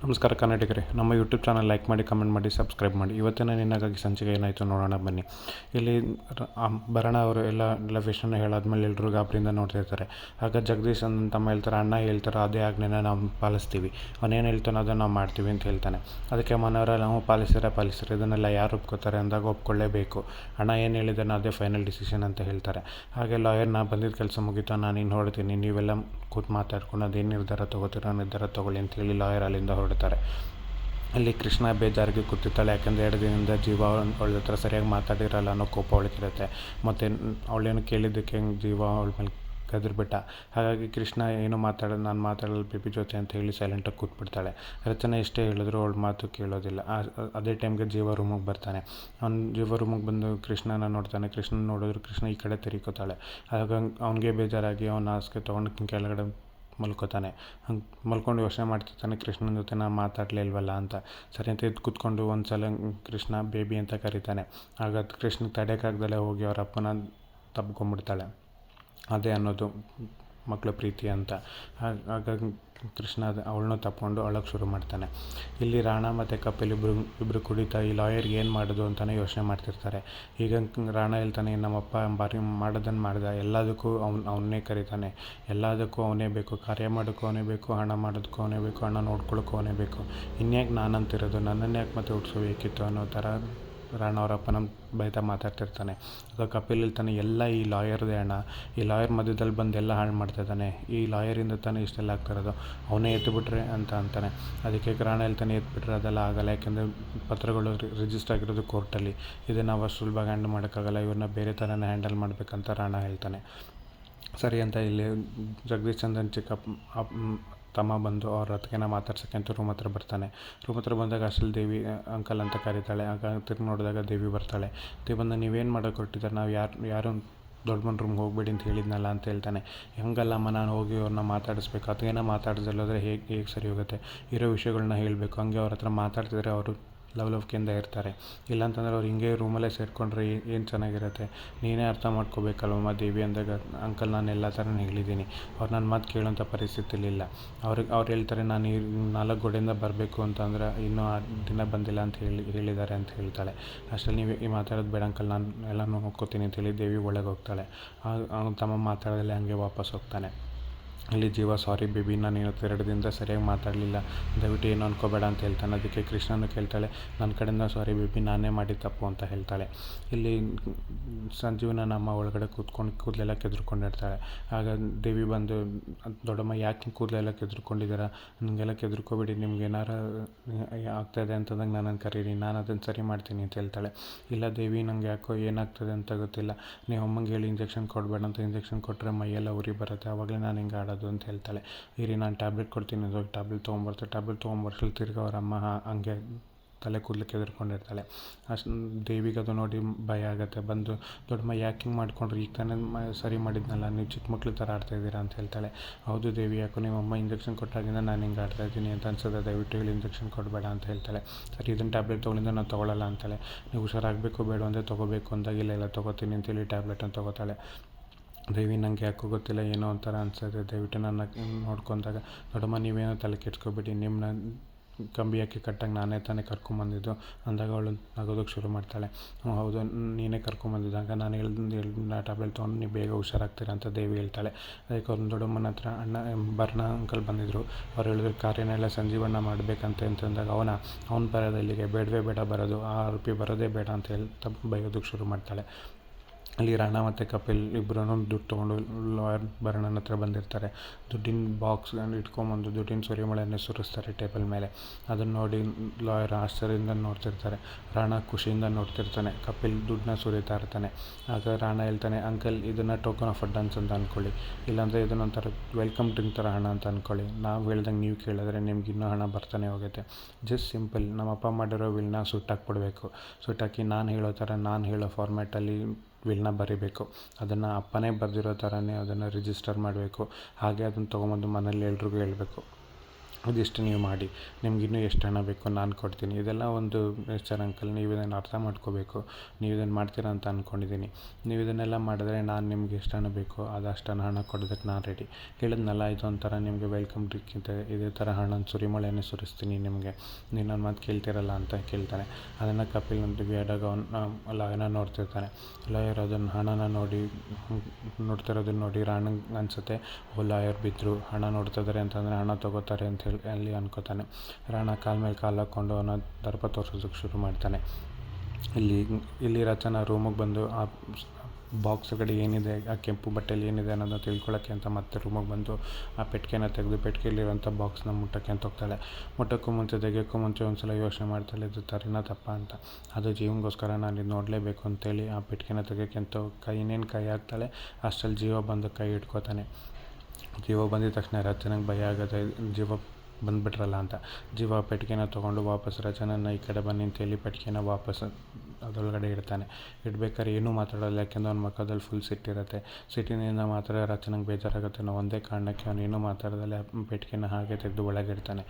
ನಮಸ್ಕಾರ ಕನ್ನಡಿಗರೇ, ನಮ್ಮ YouTube channel like ಮಾಡಿ, ಕಮೆಂಟ್ ಮಾಡಿ, ಸಬ್ಸ್ಕ್ರೈಬ್ ಮಾಡಿ. ಇವತ್ತಿನ ನಿನಗಾಗಿ ಸಂಚಿಕೆ ಏನಾಯಿತು ನೋಡೋಣ ಬನ್ನಿ. ಇಲ್ಲಿ ಭರಣ ಅವರು ಎಲ್ಲ ವಿಷಯನ ಹೇಳಾದ್ಮೇಲೆ ಎಲ್ಲರೂ ಗಾಬರಿಯಿಂದ ನೋಡ್ತಿರ್ತಾರೆ. ಆಗ ಜಗದೀಶ್ ತಮ್ಮ ಹೇಳ್ತಾರೆ, ಅಣ್ಣ ಹೇಳ್ತಾರೆ ಅದೇ ಆಜ್ಞೆನ ನಾವು ಪಾಲಿಸ್ತೀವಿ, ಅವನೇನು ಹೇಳ್ತಾನೋ ಅದನ್ನು ನಾವು ಮಾಡ್ತೀವಿ ಅಂತ ಹೇಳ್ತಾನೆ. ಅದಕ್ಕೆ ಮನೆಯವರೆಲ್ಲ ನಾವು ಪಾಲಿಸಿದ್ರೆ ಇದನ್ನೆಲ್ಲ ಯಾರು ಒಪ್ಕೋತಾರೆ ಅಂದಾಗ ಒಪ್ಕೊಳ್ಳೇಬೇಕು, ಅಣ್ಣ ಏನು ಹೇಳಿದಾನೆ ಅದೇ ಫೈನಲ್ ಡಿಸಿಷನ್ ಅಂತ ಹೇಳ್ತಾರೆ. ಹಾಗೆ ಲಾಯರ್ ನಾ ಬಂದಿದ್ದ ಕೆಲಸ ಮುಗಿತು, ನಾನು ಇನ್ನು ಹೊರಡ್ತೀನಿ, ನೀವೆಲ್ಲ ಕೂತು ಮಾತಾಡ್ಕೊಂಡು ಅದೇನು ನಿರ್ಧಾರ ತೊಗೋತೀರೋ ನಿರ್ಧಾರ ತೊಗೊಳ್ಳಿ ಅಂತ ಹೇಳಿ ಲಾಯರ್ ಅಲ್ಲಿಂದ ಹೊರಡ್ತಾರೆ. ಅಲ್ಲಿ ಕೃಷ್ಣ ಬೇಜಾರಿಗೆ ಕೂತಿರ್ತಾಳೆ, ಯಾಕಂದರೆ 2 ದಿನದಿಂದ ಜೀವ ಅವಳ ಹತ್ರ ಸರಿಯಾಗಿ ಮಾತಾಡಿರಲ್ಲ ಅನ್ನೋ ಕೋಪ ಅವಳಿಗಿರುತ್ತೆ. ಮತ್ತು ಅವಳೇನು ಕೇಳಿದ್ದಕ್ಕೆ ಜೀವ ಅವಳ ಮೇಲೆ ಗದರ್ಬಿಟ್ಟ. ಹಾಗಾಗಿ ಕೃಷ್ಣ ಏನು ನಾನು ಮಾತಾಡಲ್ಲ ಬೇಬಿ ಜೊತೆ ಅಂತ ಹೇಳಿ ಸೈಲೆಂಟಾಗಿ ಕೂತ್ಬಿಡ್ತಾಳೆ. ರಚನೆ ಎಷ್ಟೇ ಹೇಳಿದ್ರು ಅವಳ ಮಾತು ಕೇಳೋದಿಲ್ಲ. ಅದೇ ಟೈಮ್ಗೆ ಜೀವ ರೂಮಿಗೆ ಬರ್ತಾನೆ. ಜೀವ ರೂಮಿಗೆ ಬಂದು ಕೃಷ್ಣನ ನೋಡ್ತಾನೆ. ಕೃಷ್ಣನ ನೋಡಿದ್ರು ಕೃಷ್ಣ ಈ ಕಡೆ ತಿರುಗ್ಕೋತಾಳೆ. ಆಗ ಅವನಿಗೆ ಬೇಜಾರಾಗಿ ಅವನ ಹಾಸಿಗೆ ತೊಗೊಂಡು ಕೆಳಗಡೆ ಮಲ್ಕೋತಾನೆ. ಹಂಗೆ ಮಲ್ಕೊಂಡು ಯೋಚನೆ ಮಾಡ್ತಿರ್ತಾನೆ, ಕೃಷ್ಣನ ಜೊತೆ ನಾನು ಮಾತಾಡಲೇ ಇಲ್ವಲ್ಲ ಅಂತ. ಸರಿ ಅಂತ ಎದ್ದು ಕೂತ್ಕೊಂಡು ಒಂದು ಸಲ ಕೃಷ್ಣ ಬೇಬಿ ಅಂತ ಕರೀತಾನೆ. ಆಗ ಕೃಷ್ಣ ತಡೆಯೋಕ್ಕಾಗ್ದಲೇ ಹೋಗಿ ಅವ್ರ ಅಪ್ಪನ ತಬ್ಕೊಂಡ್ಬಿಡ್ತಾಳೆ. ಅದೇ ಅನ್ನೋದು ಮಕ್ಕಳ ಪ್ರೀತಿ ಅಂತ. ಹಾಗಾಗಿ ಕೃಷ್ಣ ಅವಳನ್ನೂ ತಪ್ಕೊಂಡು ಅಳೋಕ್ಕೆ ಶುರು ಮಾಡ್ತಾನೆ. ಇಲ್ಲಿ ರಾಣಾ ಮತ್ತು ಕಪಿಲ್ ಇಬ್ಬರು ಕುಡಿತಾ ಈ ಲಾಯರ್ಗೆ ಏನು ಮಾಡೋದು ಅಂತಲೇ ಯೋಚನೆ ಮಾಡ್ತಿರ್ತಾರೆ. ಈಗ ರಾಣಾ ಹೇಳ್ತಾನೆ, ನಮ್ಮಪ್ಪ ಬಾರಿ ಮಾಡೋದನ್ನು ಮಾಡ್ದ, ಎಲ್ಲದಕ್ಕೂ ಅವನ್ನೇ ಕರೀತಾನೆ, ಎಲ್ಲದಕ್ಕೂ ಅವನೇ ಬೇಕು, ಕಾರ್ಯ ಮಾಡೋಕ್ಕೂ ಅವನೇ ಬೇಕು, ಹಣ ಮಾಡೋದಕ್ಕೂ ಅವನೇ ಬೇಕು, ಹಣ ನೋಡ್ಕೊಳ್ಳೋಕ್ಕೂ ಅವನೇ ಬೇಕು, ಇನ್ಯಾಕೆ ನಾನಂತಿರೋದು, ನನ್ನನ್ನು ಯಾಕೆ ಮತ್ತೆ ಹುಡ್ಸೋಬೇಕಿತ್ತು ಅನ್ನೋ ಥರ ರಾಣಾ ಅವ್ರ ಅಪ್ಪನ ಬೈತಾ ಮಾತಾಡ್ತಿರ್ತಾನೆ. ಆಗ ಕಪಿಲ್ ಹೇಳ್ತಾನೆ, ಎಲ್ಲ ಈ ಲಾಯರ್ದೇ ಅಣ್ಣ, ಈ ಲಾಯರ್ ಮಧ್ಯದಲ್ಲಿ ಬಂದು ಎಲ್ಲ ಹಾಳು ಮಾಡ್ತಾಯಿದ್ದಾನೆ, ಈ ಲಾಯರಿಂದ ತಾನೇ ಇಷ್ಟೆಲ್ಲ ಆಗ್ತಿರೋದು, ಅವನೇ ಎತ್ತುಬಿಟ್ರೆ ಅಂತ ಅಂತಾನೆ. ಅದಕ್ಕೆ ರಾಣಾ ಹೇಳ್ತಾನೆ, ಎತ್ಬಿಟ್ರೆ ಅದೆಲ್ಲ ಆಗಲ್ಲ, ಯಾಕೆಂದರೆ ಪತ್ರಗಳು ರಿಜಿಸ್ಟರ್ ಆಗಿರೋದು ಕೋರ್ಟಲ್ಲಿ, ಇದನ್ನು ನಾವು ಅಷ್ಟು ಸುಲಭವಾಗಿ ಹ್ಯಾಂಡಲ್ ಮಾಡೋಕ್ಕಾಗಲ್ಲ, ಇವ್ರನ್ನ ಬೇರೆ ಥರನೇ ಹ್ಯಾಂಡಲ್ ಮಾಡಬೇಕಂತ ರಾಣಾ ಹೇಳ್ತಾನೆ. ಸರಿ ಅಂತ ಇಲ್ಲಿ ಜಗದೀಶ್ ಚಂದನ್ ತಮ್ಮ ಬಂದು ಅವ್ರ ಅತ್ತಿಗೆನ ಮಾತಾಡ್ಸೋಕ್ಕೆ ಅಂತ ರೂಮ್ ಹತ್ರ ಬರ್ತಾನೆ. ರೂಮ್ ಹತ್ರ ಬಂದಾಗ ಅಷ್ಟಲ್ಲಿ ದೇವಿ ಅಂಕಲ್ ಅಂತ ಕರೀತಾಳೆ. ಆಗ ತಿರ್ಗಿ ನೋಡಿದಾಗ ದೇವಿ ಬರ್ತಾಳೆ. ದೇವಿ ಬಂದು, ನೀವೇನು ಮಾಡೋಕ್ಕೆ ಹೊರಟಿದ್ದಾರೆ, ನಾವು ಯಾರು ದೊಡ್ಡ ಮನೆ ರೂಮ್ಗೆ ಹೋಗ್ಬೇಡಿ ಅಂತ ಹೇಳಿದ್ನಲ್ಲ ಅಂತ ಹೇಳ್ತಾನೆ. ಹಂಗಲ್ಲಮ್ಮ, ನಾನು ಹೋಗಿ ಅವ್ರನ್ನ ಮಾತಾಡಿಸ್ಬೇಕು, ಅತ್ತಿಗೆನ ಮಾತಾಡಿಸಲ್ಲೋದ್ರೆ ಹೇಗೆ ಸರಿ ಹೋಗುತ್ತೆ, ಇರೋ ವಿಷಯಗಳನ್ನ ಹೇಳಬೇಕು, ಹಂಗೆ ಅವ್ರ ಹತ್ರ ಮಾತಾಡ್ತಿದ್ರೆ ಅವರು ಲವಲವಿಕೆಯಿಂದ ಇರ್ತಾರೆ, ಇಲ್ಲಾಂತಂದ್ರೆ ಅವ್ರು ಹಿಂಗೆ ರೂಮಲ್ಲೇ ಸೇರಿಕೊಂಡ್ರೆ ಏನು ಚೆನ್ನಾಗಿರುತ್ತೆ, ನೀನೇ ಅರ್ಥ ಮಾಡ್ಕೋಬೇಕಲ್ವಮ್ಮ ದೇವಿ ಅಂದಾಗ, ಅಂಕಲ್ ನಾನು ಎಲ್ಲ ಥರನೂ ಹೇಳಿದ್ದೀನಿ, ಅವ್ರು ನನ್ನ ಮಾತು ಕೇಳೋಂಥ ಪರಿಸ್ಥಿತಿಲಿಲ್ಲ, ಅವ್ರು ಹೇಳ್ತಾರೆ ನಾನು 4 ಗೋಡೆಯಿಂದ ಬರಬೇಕು ಅಂತಂದ್ರೆ ಇನ್ನೂ ಆ ದಿನ ಬಂದಿಲ್ಲ ಅಂತ ಹೇಳಿದ್ದಾರೆ ಅಂತ ಹೇಳ್ತಾಳೆ. ಅಷ್ಟರಲ್ಲಿ ನೀವು ಈ ಮಾತಾಡೋದು ಬೇಡ ಅಂಕಲ್, ನಾನು ಎಲ್ಲ ನೋಡ್ಕೋತೀನಿ ಅಂತೇಳಿ ದೇವಿ ಒಳಗೆ ಹೋಗ್ತಾಳೆ. ತಮ್ಮ ಮಾತಾಡೋದಲ್ಲೇ ಹಂಗೆ ವಾಪಸ್ ಹೋಗ್ತಾನೆ. ಅಲ್ಲಿ ಜೀವ, ಸಾರಿ ಬೇಬಿ, ನಾನು ಇವತ್ತು 2 ದಿನದಿಂದ ಸರಿಯಾಗಿ ಮಾತಾಡಲಿಲ್ಲ, ದಯವಿಟ್ಟು ಏನು ಅನ್ಕೋಬೇಡ ಅಂತ ಹೇಳ್ತಾನೆ. ಅದಕ್ಕೆ ಕೃಷ್ಣನೂ ಕೇಳ್ತಾಳೆ, ನನ್ನ ಕಡೆಯಿಂದ ಸಾರಿ ಬೇಬಿ, ನಾನೇ ಮಾಡಿದ ತಪ್ಪು ಅಂತ ಹೇಳ್ತಾಳೆ. ಇಲ್ಲಿ ಸಂಜೀವನ ನಮ್ಮ ಒಳಗಡೆ ಕೂದಲೆಲ್ಲ ಕೆದ್ರುಕೊಂಡಿರ್ತಾಳೆ. ಆಗ ದೇವಿ ಬಂದು, ದೊಡ್ಡಮ್ಮ ಯಾಕೆ ಕೂದಲೆಲ್ಲ ಕೆದ್ರುಕೊಂಡಿದ್ದೀರಾ, ನನಗೆಲ್ಲ ಕೆದ್ರುಕೋಬೇಡಿ, ನಿಮ್ಗೆ ಏನಾರು ಆಗ್ತಾಯಿದೆ ಅಂತಂದಾಗ ನನ್ನನ್ನು ಕರೀರಿ, ನಾನು ಅದನ್ನು ಸರಿ ಮಾಡ್ತೀನಿ ಅಂತ ಹೇಳ್ತಾಳೆ. ಇಲ್ಲ ದೇವಿ, ನನಗೆ ಯಾಕೋ ಏನಾಗ್ತದೆ ಅಂತ ಗೊತ್ತಿಲ್ಲ, ನೀವು ಅಮ್ಮಂಗೆ ಹೇಳಿ ಇಂಜೆಕ್ಷನ್ ಕೊಡಬೇಡ ಅಂತ, ಇಂಜೆಕ್ಷನ್ ಕೊಟ್ಟರೆ ಮೈಯೆಲ್ಲ ಉರಿ ಬರುತ್ತೆ, ಆವಾಗಲೇ ನಾನು ಹಿಂಗೆ ಆಡೋದು ಅಂತ ಹೇಳ್ತಾಳೆ. ಇರಿ ನಾನು ಟ್ಯಾಬ್ಲೆಟ್ ಕೊಡ್ತೀನಿ ಅಂತ ಹೋಗಿ ಟ್ಯಾಬ್ಲೆಟ್ ತೊಗೊಂಬರ್ಸಲ್ಲಿ ತಿರ್ಗಿ ಅವರಮ್ಮ ಹಂಗೆ ತಲೆ ಕೂದಲಿಕ್ಕೆ ಎದುರ್ಕೊಂಡಿರ್ತಾಳೆ. ಅಷ್ಟು ದೇವಿಗೆ ಅದು ನೋಡಿ ಭಯ ಆಗುತ್ತೆ. ಬಂದು, ದೊಡ್ಡಮ್ಮ ಯಾಕೆ ಹಿಂಗೆ ಮಾಡ್ಕೊಂಡ್ರಿ, ಈಗ ತಾನೇ ಸರಿ ಮಾಡಿದ್ನಲ್ಲ, ನೀವು ಚಿಕ್ಕ ಮಕ್ಳು ಥರ ಆಡ್ತಾಯಿದ್ದೀರಾ ಅಂತ ಹೇಳ್ತಾಳೆ. ಹೌದು ದೇವಿ, ಯಾಕೋ ನಿಮ್ಮಮ್ಮ ಇಂಜೆಕ್ಷನ್ ಕೊಟ್ಟಾಗಿಂದ ನಾನು ಹಿಂಗೆ ಆಡ್ತಾಯಿದ್ದೀನಿ ಅಂತ ಅನ್ಸುತ್ತೆ, ದಯವಿಟ್ಟು ಹೇಳಿ ಇಂಜೆಕ್ಷನ್ ಕೊಡಬೇಡ ಅಂತ ಹೇಳ್ತಾಳೆ. ಸರಿ, ಇದನ್ನು ಟ್ಯಾಬ್ಲೆಟ್ ತೊಗೊಂಡಿಂದ ನಾನು ತೊಗೊಳ್ಳಲ್ಲ ಅಂತಾಳೆ. ನೀವು ಹುಷಾರಾಗಬೇಕು ಬೇಡ ಅಂದರೆ ತೊಗೋಬೇಕು ಅಂದಾಗ, ಇಲ್ಲ ತೊಗೋತೀನಿ ಅಂತೇಳಿ ಟ್ಯಾಬ್ಲೆಟನ್ನು ತೊಗೋತಾಳೆ. ದೇವಿ, ನನಗೆ ಯಾಕೋ ಗೊತ್ತಿಲ್ಲ, ಏನೋ ಒಂಥರ ಅನ್ಸುತ್ತೆ, ದಯವಿಟ್ಟು ನನ್ನ ನೋಡ್ಕೊಂಡಾಗ, ದೊಡ್ಡಮ್ಮ ನೀವೇನೋ ತಲೆ ಕೆಡ್ಸ್ಕೊಬೇಡಿ, ನಿಮ್ಮನ್ನ ಕಂಬಿ ಹಾಕಿ ಕಟ್ಟಂಗೆ ನಾನೇ ತಾನೇ ಕರ್ಕೊಂಬಂದಿದ್ದು ಅಂದಾಗ ಅವಳು ನಗೋದಕ್ಕೆ ಶುರು ಮಾಡ್ತಾಳೆ. ಹೌದು, ನೀನೇ ಕರ್ಕೊಂಬಂದಿದ್ದಾಗ ನಾನು ಹೇಳಿದ ಟ್ಯಾಬ್ಲೆಟ್ ತೊಗೊಂಡು ನೀವು ಬೇಗ ಹುಷಾರಾಗ್ತೀರಾ ಅಂತ ದೇವಿ ಹೇಳ್ತಾಳೆ. ಅದಕ್ಕೆ ಅವ್ರ ದೊಡ್ಡಮ್ಮನ ಹತ್ರ ಭರಣ ಅಂಕಲ್ ಬಂದಿದ್ದರು. ಅವ್ರು ಹೇಳಿದ್ರು ಕಾರ್ಯನೆಲ್ಲ ಸಂಜೀವಣ್ಣ ಮಾಡಬೇಕಂತ ಅಂತಂದಾಗ, ಅವ್ನು ಬರೋದು ಇಲ್ಲಿಗೆ, ಬೇಡವೇ ಬೇಡ ಬರೋದು, ಆ ಆರೋಪಿ ಬರೋದೇ ಬೇಡ ಅಂತ ಹೇಳ್ತಾ ಬೈಯೋದಕ್ಕೆ ಶುರು ಮಾಡ್ತಾಳೆ. ಅಲ್ಲಿ ರಾಣಾ ಮತ್ತು ಕಪಿಲ್ ಇಬ್ಬರೂ ದುಡ್ಡು ತೊಗೊಂಡು ಲಾಯರ್ ಭರಣನ ಹತ್ರ ಬಂದಿರ್ತಾರೆ. ದುಡ್ಡಿನ ಬಾಕ್ಸ್ ಇಟ್ಕೊಂಬಂದು ದುಡ್ಡಿನ ಸುರಿಮಳೆಯನ್ನು ಸುರಿಸ್ತಾರೆ ಟೇಬಲ್ ಮೇಲೆ. ಅದನ್ನು ನೋಡಿ ಲಾಯರ್ ಆಶ್ಚರ್ಯದಿಂದ ನೋಡ್ತಿರ್ತಾರೆ. ರಾಣಾ ಖುಷಿಯಿಂದ ನೋಡ್ತಿರ್ತಾನೆ. ಕಪಿಲ್ ದುಡ್ಡನ್ನ ಸುರಿತಾ ಇರ್ತಾನೆ. ಆಗ ರಾಣಾ ಹೇಳ್ತಾನೆ, ಅಂಕಲ್ ಇದನ್ನು ಟೋಕನ್ ಆಫ್ ಅಡ್ವಾನ್ಸ್ ಅಂತ ಅಂದ್ಕೊಳ್ಳಿ, ಇಲ್ಲಾಂದರೆ ಇದನ್ನೊಂಥರ ವೆಲ್ಕಮ್ ಡ್ರಿಂಕ್ ಥರ ಹಣ ಅಂತ ಅಂದ್ಕೊಳ್ಳಿ, ನಾವು ಹೇಳ್ದಂಗೆ ನೀವು ಕೇಳಿದ್ರೆ ನಿಮ್ಗೆ ಇನ್ನೂ ಹಣ ಬರ್ತಾನೆ ಹೋಗುತ್ತೆ. ಜಸ್ಟ್ ಸಿಂಪಲ್, ನಮ್ಮಪ್ಪ ಮಾಡಿರೋ ವಿಲ್ನ ಸುಟ್ಟಾಕ್ಬಿಡ್ಬೇಕು, ಸುಟ್ಟಾಕಿ ನಾನು ಹೇಳೋ ಥರ, ನಾನು ಹೇಳೋ ಫಾರ್ಮ್ಯಾಟಲ್ಲಿ ವಿಲ್ನ ಬರೀಬೇಕು, ಅದನ್ನು ಅಪ್ಪನೇ ಬರೆದಿರೋ ಥರನೇ ಅದನ್ನು ರಿಜಿಸ್ಟರ್ ಮಾಡಬೇಕು, ಹಾಗೆ ಅದನ್ನು ತೊಗೊಂಬಂದು ಮನೇಲಿ ಎಲ್ರಿಗೂ ಹೇಳಬೇಕು, ಇದಿಷ್ಟು ನೀವು ಮಾಡಿ, ನಿಮ್ಗಿನ್ನೂ ಎಷ್ಟು ಹಣ ಬೇಕು ನಾನು ಕೊಡ್ತೀನಿ. ಇದೆಲ್ಲ ಒಂದು ಸರ್ ಅಂಕಲ್, ನೀವು ಇದನ್ನು ಅರ್ಥ ಮಾಡ್ಕೋಬೇಕು, ನೀವು ಇದನ್ನು ಮಾಡ್ತೀರಾ ಅಂತ ಅಂದ್ಕೊಂಡಿದ್ದೀನಿ. ನೀವು ಇದನ್ನೆಲ್ಲ ಮಾಡಿದ್ರೆ ನಾನು ನಿಮ್ಗೆ ಎಷ್ಟು ಹಣ ಬೇಕೋ ಅದಷ್ಟು ಹಣ ಕೊಡೋದಕ್ಕೆ ನಾನು ರೆಡಿ. ಹೇಳಿದ್ನಲ್ಲ, ಇದೊಂಥರ ನಿಮಗೆ ವೆಲ್ಕಮ್ ಡ್ರಿಂಕ್ ಅಂತ, ಇದೇ ಥರ ಹಣನ ಸುರಿಮಳೆನೇ ಸುರಿಸ್ತೀನಿ ನಿಮಗೆ, ನೀನು ನನ್ನ ಮಾತು ಕೇಳ್ತಿರಲ್ಲ ಅಂತ ಕೇಳ್ತಾನೆ. ಅದನ್ನು ಕಪಿಲ್ ವಿಯರ್ಡಾಗಿ ಲಾಯರ್ನ ನೋಡ್ತಿರ್ತಾನೆ. ಲಾಯರ್ ಅದನ್ನು ಹಣನ ನೋಡ್ತಿರೋದನ್ನ ನೋಡಿ ರಾಣಂಗೆ ಅನಿಸುತ್ತೆ, ಓ ಲಾಯರ್ ಬಿದ್ದರು, ಹಣ ನೋಡ್ತಿದ್ದಾರೆ ಅಂತಂದರೆ ಹಣ ತೊಗೋತಾರೆ ಅಂತ ಹೇಳಿ ಅಲ್ಲಿ ಅನ್ಕೋತಾನೆ. ರಾಣ ಕಾಲ ಮೇಲೆ ಕಾಲು ಹಾಕ್ಕೊಂಡು ಅವನ ದರ್ಪ ತೋರಿಸೋದಕ್ಕೆ ಶುರು ಮಾಡ್ತಾನೆ. ಇಲ್ಲಿ ರಚನಾ ರೂಮಿಗೆ ಬಂದು ಆ ಬಾಕ್ಸ್ ಕಡೆ ಏನಿದೆ, ಆ ಕೆಂಪು ಬಟ್ಟೆಯಲ್ಲಿ ಏನಿದೆ ಅನ್ನೋದನ್ನ ತಿಳ್ಕೊಳ್ಳೋಕ್ಕೆ ಅಂತ ಮತ್ತೆ ರೂಮಿಗೆ ಬಂದು ಆ ಪೆಟ್ಟಿಗೆನ ತೆಗೆದು ಪೆಟ್ಟಿಗೆಯಲ್ಲಿರೋಂಥ ಬಾಕ್ಸ್ನ ಮುಟ್ಟಕ್ಕೆ ಅಂತ ಹೋಗ್ತಾಳೆ. ಮುಟ್ಟಕ್ಕೂ ಮುಂಚೆ ತೆಗಿಯೋಕ್ಕೂ ಮುಂಚೆ ಒಂದು ಸಲ ಯೋಚನೆ ಮಾಡ್ತಾಳೆ, ಇದು ಸರಿನಾ ತಪ್ಪ ಅಂತ. ಅದು ಜೀವನಿಗೋಸ್ಕರ ನಾನು ಇದು ನೋಡಲೇಬೇಕು ಅಂತೇಳಿ ಆ ಪೆಟ್ಟಿಗೆನ ತೆಗಿಯೋಕ್ಕೆ ಅಂತ ಇನ್ನೇನು ಕೈ ಹಾಕ್ತಾಳೆ, ಅಷ್ಟರಲ್ಲಿ ಜೀವ ಬಂದು ಕೈ ಇಟ್ಕೋತಾನೆ. ಜೀವ ಬಂದಿದ ತಕ್ಷಣ ರಚನೆಗೆ ಭಯ ಆಗುತ್ತೆ, ಜೀವ ಬಂದುಬಿಟ್ರಲ್ಲ ಅಂತ. ಜೀವ ಪೆಟ್ಟಿಗೆನ ತೊಗೊಂಡು ವಾಪಸ್ ರಚನನ್ನ ಈ ಕಡೆ ಬನ್ನಿ ಅಂತೇಳಿ ಪೆಟ್ಟಿಗೆನ ವಾಪಸ್ ಅದರೊಳಗಡೆ ಇಡ್ತಾನೆ. ಇಡ್ಬೇಕಾದ್ರೆ ಏನೂ ಮಾತಾಡೋಲ್ಲ, ಯಾಕೆಂದ್ರೆ ಅವ್ನ ಮುಖದಲ್ಲಿ ಫುಲ್ ಸಿಟ್ಟಿರುತ್ತೆ. ಸಿಟ್ಟಿನಿಂದ ಮಾತ್ರ ರಚನೆಗೆ ಬೇಜಾರಾಗುತ್ತೆ. ನಾವು ಒಂದೇ ಕಾರಣಕ್ಕೆ ಅವನು ಏನೂ ಮಾತಾಡೋದಲ್ಲೇ ಪೆಟ್ಟಿಗೆನ ಹಾಗೆ ತೆಗೆದು ಒಳಗೆ ಇಡ್ತಾನೆ.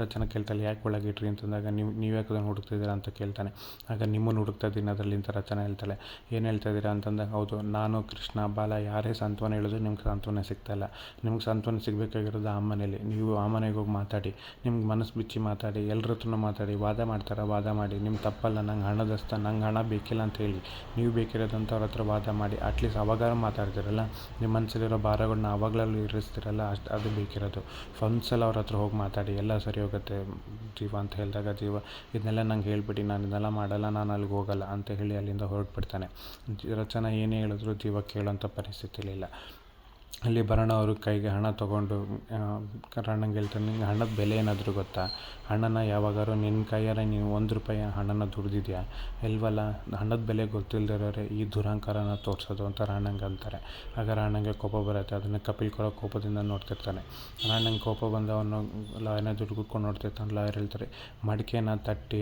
ರಚನೆ ಕೇಳ್ತಾಳೆ, ಯಾಕೆ ಒಳಗೆ ಇಟ್ರಿ ಅಂತಂದಾಗ ನೀವು ಯಾಕೆ ಅದನ್ನು ಹುಡುಕ್ತಿದ್ದೀರಾ ಅಂತ ಕೇಳ್ತಾನೆ. ಆಗ ನಿಮ್ಮನ್ನು ಹುಡುಕ್ತಾ ಇದ್ದೀನಿ ಅದರಲ್ಲಿ ಅಂತ ರಚನೆ ಹೇಳ್ತಾಳೆ. ಏನು ಹೇಳ್ತಾ ಇದ್ದೀರಾ ಅಂತಂದಾಗ, ಹೌದು, ನಾನು ಕೃಷ್ಣ ಬಾಲ ಯಾರೇ ಸಾಂತ್ವನ ಹೇಳಿದ್ರು ನಿಮ್ಗೆ ಸಾಂತ್ವನ ಸಿಗ್ತಾಯಿಲ್ಲ. ನಿಮ್ಗೆ ಸಾಂತ್ವನ ಸಿಗಬೇಕಾಗಿರೋದು ಆ ಮನೇಲಿ. ನೀವು ಆ ಮನೆಗೆ ಹೋಗಿ ಮಾತಾಡಿ, ನಿಮ್ಗೆ ಮನಸ್ಸು ಬಿಚ್ಚಿ ಮಾತಾಡಿ, ಎಲ್ಲರ ಹತ್ರನೂ ಮಾತಾಡಿ, ವಾದ ಮಾಡಿ, ನಿಮ್ಮ ತಪ್ಪಲ್ಲ, ನಂಗೆ ನಂಗೆ ಹಣ ಬೇಕಿಲ್ಲ ಅಂತ ಹೇಳಿ, ನೀವು ಬೇಕಿರೋದಂತ ಅವ್ರ ಹತ್ರ ವಾದ ಮಾಡಿ, ಅಟ್ಲೀಸ್ಟ್ ಅವಾಗ ಮಾತಾಡ್ತಿರಲ್ಲ, ನಿಮ್ಮ ಮನಸ್ಸಲ್ಲಿರೋ ಭಾರಗಳನ್ನ ಆವಾಗಲೂ ಇರಿಸ್ತಿರಲ್ಲ, ಅದು ಬೇಕಿರೋದು. ಒಂದ್ಸಲ ಅವ್ರ ಹತ್ರ ಹೋಗಿ ಮಾತಾಡಿ, ಎಲ್ಲ ಸರಿ ಹೋಗುತ್ತೆ ಜೀವ ಅಂತ ಹೇಳಿದಾಗ ಜೀವ, ಇದನ್ನೆಲ್ಲ ನಂಗೆ ಹೇಳ್ಬಿಟ್ಟು ನಾನು ಇದನ್ನೆಲ್ಲ ಮಾಡಲ್ಲ, ನಾನು ಅಲ್ಲಿಗೆ ಹೋಗಲ್ಲ ಅಂತ ಹೇಳಿ ಅಲ್ಲಿಂದ ಹೊರಟ್ಬಿಡ್ತಾನೆ. ರಚನಾ ಏನೇ ಹೇಳಿದ್ರು ಜೀವ ಕೇಳೋಂಥ ಪರಿಸ್ಥಿತಿಲಿಲ್ಲ. ಅಲ್ಲಿ ಭರಣ ಅವರು ಕೈಗೆ ಹಣ ತೊಗೊಂಡು ರಾಣಂಗೆ ಹೇಳ್ತಾನೆ, ನಿಂಗೆ ಹಣದ ಬೆಲೆ ಏನಾದರೂ ಗೊತ್ತಾ? ಹಣನ ಯಾವಾಗಾರು ನಿನ್ನ ಕೈಯಾರೆ ನೀನು ₹1 ಹಣನ ದುಡ್ದಿದ್ಯಾ? ಇಲ್ವಲ್ಲ. ಹಣದ ಬೆಲೆ ಗೊತ್ತಿಲ್ಲದಿರೋರೆ ಈ ದುರಹಂಕಾರನ ತೋರಿಸೋದು ಅಂತ ರಾಣಂಗೆ ಅಂತಾರೆ. ಆಗ ರಾಣಂಗೆ ಕೋಪ ಬರುತ್ತೆ. ಅದನ್ನು ಕಪಿಲ್ ಕೊಡೋ ಕೋಪದಿಂದ ನೋಡ್ತಿರ್ತಾನೆ. ರಾಣಂಗೆ ಕೋಪ ಬಂದು ಅವನು ಲಾಯರ್ನ ದುಡ್ಡು ನೋಡ್ತಿರ್ತಾನೆ. ಲಾಯರ್ ಹೇಳ್ತಾರೆ, ಮಡಿಕೆನ ತಟ್ಟಿ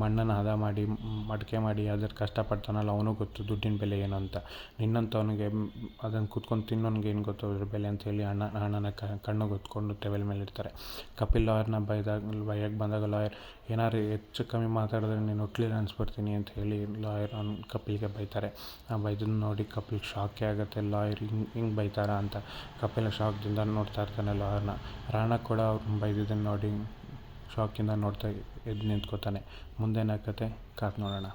ಮಣ್ಣನ್ನು ಹದ ಮಾಡಿ ಮಡಿಕೆ ಮಾಡಿ ಅದ್ರ ಕಷ್ಟಪಡ್ತಾನಲ್ಲ, ಅವನು ಗೊತ್ತು ದುಡ್ಡಿನ ಬೆಲೆ ಏನು ಅಂತ. ನಿನ್ನಂಥವನಿಗೆ ಅದನ್ನು ಕೂತ್ಕೊಂಡು ತಿನ್ನೋನಿಗೆ ಏನು ಗೊತ್ತು ಅದ್ರ ಬೆಲೆ ಅಂತ ಹೇಳಿ ಹಣನ ಕಣ್ಣು ಗೊತ್ಕೊಂಡು ಟೇಬಲ್ ಮೇಲೆ ಇಡ್ತಾರೆ. ಕಪಿಲ್ ಲಾಯರ್ನ ಬೈಯಕ್ಕೆ ಬಂದಾಗ ಲಾಯರ್, ಏನಾದ್ರು ಹೆಚ್ಚು ಕಮ್ಮಿ ಮಾತಾಡಿದ್ರೆ ನೀನು ಹುಟ್ಲಿಲ್ಲ ಅನ್ಸ್ಬಿಡ್ತೀನಿ ಅಂತ ಹೇಳಿ ಲಾಯರ್ ಕಪಿಲ್ಗೆ ಬೈತಾರೆ. ಆ ಬೈದನ್ನು ನೋಡಿ ಕಪಿಲ್ಗೆ ಶಾಕೇ ಆಗುತ್ತೆ. ಲಾಯರ್ ಹಿಂಗೆ ಬೈತಾರಾ ಅಂತ ಕಪಿಲ್ ಶಾಕ್ದಿಂದ ನೋಡ್ತಾ ಇರ್ತಾನೆ ಲಾಯರ್ನ. ರಾಣ ಕೂಡ ಅವ್ರು ಬೈದಿದ್ದನ್ನು ನೋಡಿ ಶಾಕಿಂದ ನೋಡ್ತಾ ಎದ್ದು ನಿಂತ್ಕೋತಾನೆ. ಮುಂದೇನಾಗತ್ತೆ ಕಾದು ನೋಡೋಣ.